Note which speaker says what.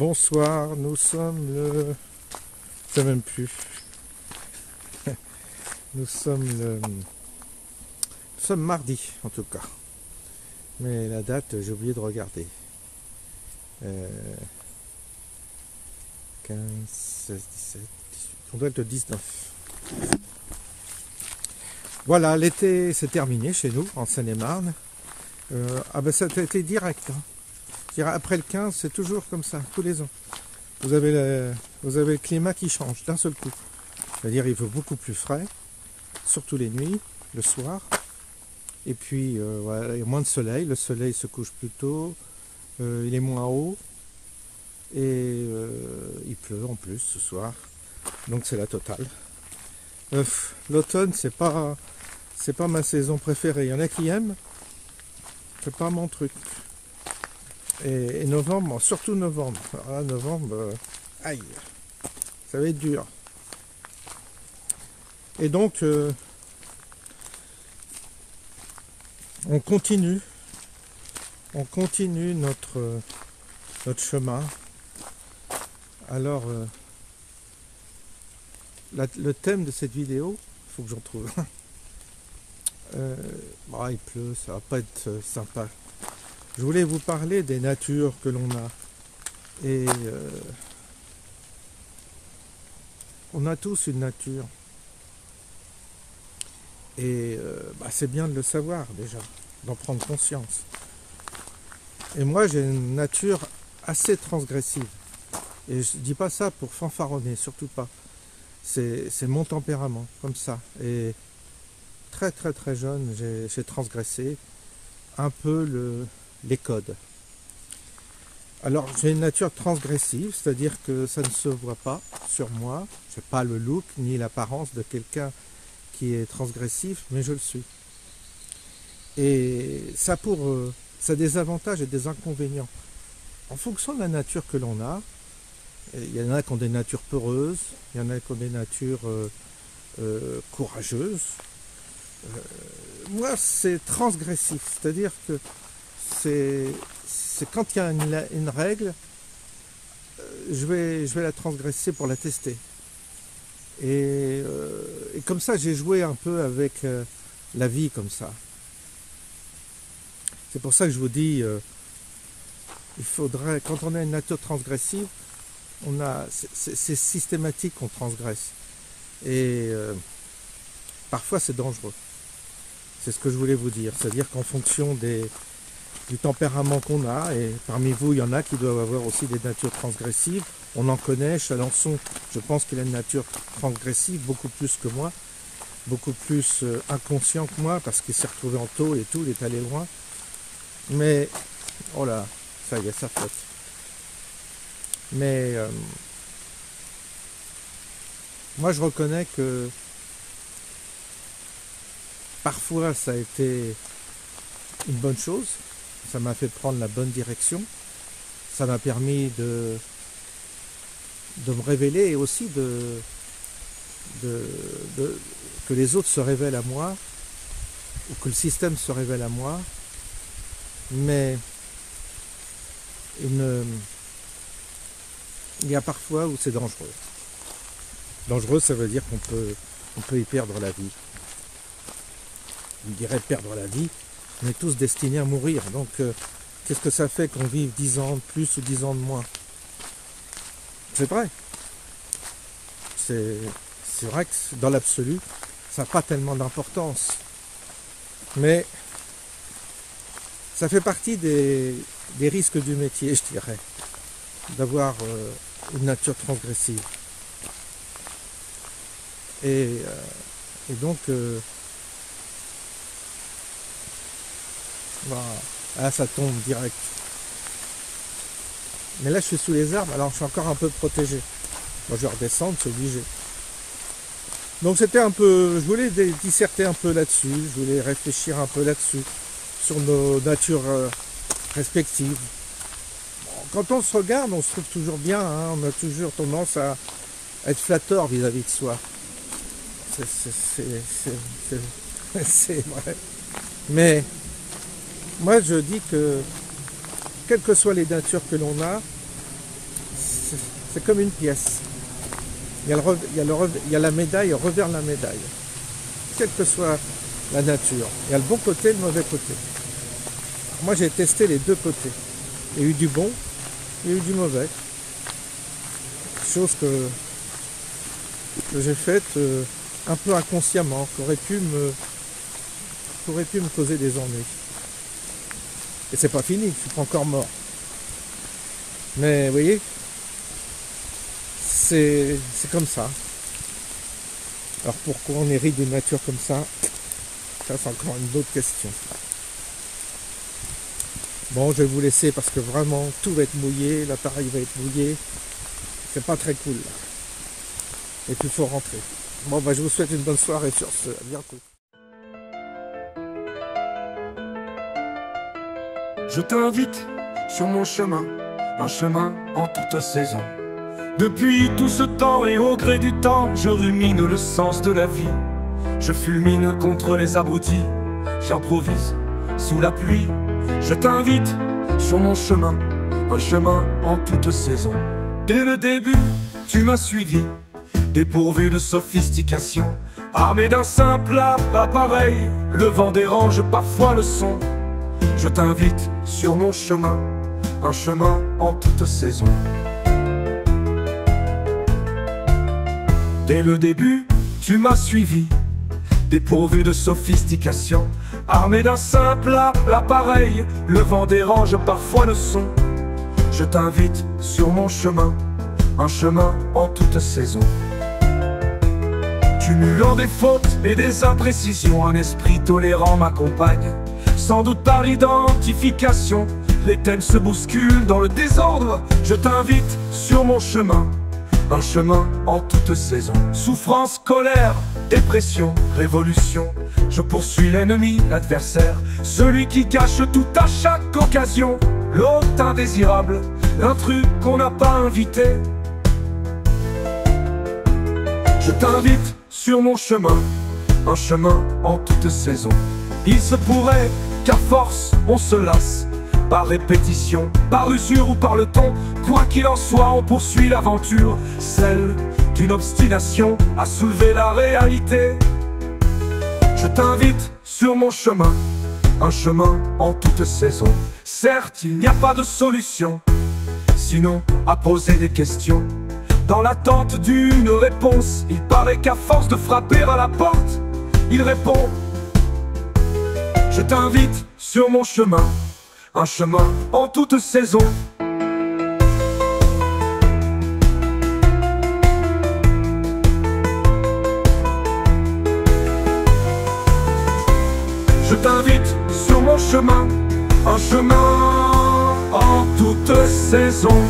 Speaker 1: Bonsoir, nous sommes le... Je sais même plus. Nous sommes mardi en tout cas. Mais la date, j'ai oublié de regarder. 15, 16, 17, 18. On doit être le 19. Voilà, l'été c'est terminé chez nous, en Seine-et-Marne. Ça a été direct. Hein. Je dirais, après le 15, c'est toujours comme ça, tous les ans. Vous avez le climat qui change d'un seul coup. C'est-à-dire il fait beaucoup plus frais, surtout les nuits, le soir. Et puis voilà, il y a moins de soleil, le soleil se couche plus tôt, il est moins haut. Et il pleut en plus ce soir. Donc c'est la totale. L'automne, c'est pas ma saison préférée. Il y en a qui aiment, c'est pas mon truc. Et novembre, surtout novembre. Alors là, novembre, aïe, ça va être dur. Et donc, on continue notre chemin. Alors, le thème de cette vidéo, il faut que j'en trouve un. Il pleut, ça va pas être sympa. Je voulais vous parler des natures que l'on a. Et on a tous une nature. Et c'est bien de le savoir déjà, d'en prendre conscience. Et moi j'ai une nature assez transgressive. Et je dis pas ça pour fanfaronner, surtout pas. C'est mon tempérament, comme ça. Et très très très jeune, j'ai transgressé un peu les codes. Alors j'ai une nature transgressive, c'est-à-dire que ça ne se voit pas sur moi. Je n'ai pas le look ni l'apparence de quelqu'un qui est transgressif, mais je le suis. Et ça a des avantages et des inconvénients. En fonction de la nature que l'on a, il y en a qui ont des natures peureuses, il y en a qui ont des natures courageuses. Moi, c'est transgressif, c'est-à-dire que c'est quand il y a une règle, je vais la transgresser pour la tester. Et comme ça, j'ai joué un peu avec la vie comme ça. C'est pour ça que je vous dis, il faudrait, quand on a une nature transgressive, c'est systématique qu'on transgresse. Et parfois, c'est dangereux. C'est ce que je voulais vous dire. C'est-à-dire qu'en fonction du tempérament qu'on a, et parmi vous, il y en a qui doivent avoir aussi des natures transgressives. On en connaît, Chalençon, je pense qu'il a une nature transgressive, beaucoup plus que moi, beaucoup plus inconscient que moi, parce qu'il s'est retrouvé en taux et tout, il est allé loin. Mais, oh là, ça y est, ça flotte. Mais, moi je reconnais que parfois ça a été une bonne chose, ça m'a fait prendre la bonne direction, ça m'a permis de me révéler et aussi que les autres se révèlent à moi, ou que le système se révèle à moi, mais il y a parfois où c'est dangereux. Dangereux, ça veut dire qu'on peut y perdre la vie. On dirait perdre la vie, on est tous destinés à mourir. Donc, qu'est-ce que ça fait qu'on vive 10 ans de plus ou 10 ans de moins? C'est vrai. C'est vrai que dans l'absolu, ça n'a pas tellement d'importance. Mais ça fait partie des risques du métier, je dirais, d'avoir une nature transgressive. Et donc, là ça tombe direct. Mais là je suis sous les arbres, alors je suis encore un peu protégé. Moi je vais redescendre, c'est obligé. Donc c'était un peu, je voulais disserter un peu là-dessus, je voulais réfléchir un peu là-dessus, sur nos natures respectives. Quand on se regarde, on se trouve toujours bien, hein, on a toujours tendance à être flatteur vis-à-vis de soi. C'est vrai. Mais moi je dis que quelles que soient les natures que l'on a, c'est comme une pièce. Il y a la médaille, le revers de la médaille. Quelle que soit la nature. Il y a le bon côté et le mauvais côté. Alors moi j'ai testé les deux côtés. Il y a eu du bon, il y a eu du mauvais. Chose que j'ai faite un peu inconsciemment, qui aurait pu me causer des ennuis. Et c'est pas fini, je suis pas encore mort. Mais vous voyez, c'est comme ça. Alors pourquoi on hérite d'une nature comme ça c'est encore une autre question. Bon, je vais vous laisser parce que vraiment tout va être mouillé, l'appareil va être mouillé. C'est pas très cool là. Et puis il faut rentrer. Bon bah je vous souhaite une bonne soirée sur ce. À bientôt.
Speaker 2: Je t'invite sur mon chemin, un chemin en toute saison. Depuis tout ce temps et au gré du temps, je rumine le sens de la vie. Je fulmine contre les abrutis, j'improvise sous la pluie. Je t'invite sur mon chemin, un chemin en toute saison. Dès le début, tu m'as suivi, dépourvu de sophistication, armé d'un simple appareil. Le vent dérange parfois le son. Je t'invite sur mon chemin, un chemin en toute saison. Dès le début, tu m'as suivi, dépourvu de sophistication, armé d'un simple appareil. Le vent dérange parfois le son. Je t'invite sur mon chemin, un chemin en toute saison. Cumulant des fautes et des imprécisions, un esprit tolérant m'accompagne. Sans doute par l'identification, les thèmes se bousculent dans le désordre. Je t'invite sur mon chemin, un chemin en toute saison. Souffrance, colère, dépression, révolution. Je poursuis l'ennemi, l'adversaire, celui qui cache tout à chaque occasion. L'hôte indésirable, l'intrus qu'on n'a pas invité. Je t'invite sur mon chemin, un chemin en toute saison. Il se pourrait qu'à force on se lasse, par répétition, par usure ou par le ton. Quoi qu'il en soit, on poursuit l'aventure, celle d'une obstination à soulever la réalité. Je t'invite sur mon chemin, un chemin en toute saison. Certes, il n'y a pas de solution, sinon à poser des questions. Dans l'attente d'une réponse, il paraît qu'à force de frapper à la porte, il répond. Je t'invite sur mon chemin, un chemin en toute saison. Je t'invite sur mon chemin, un chemin en toute saison.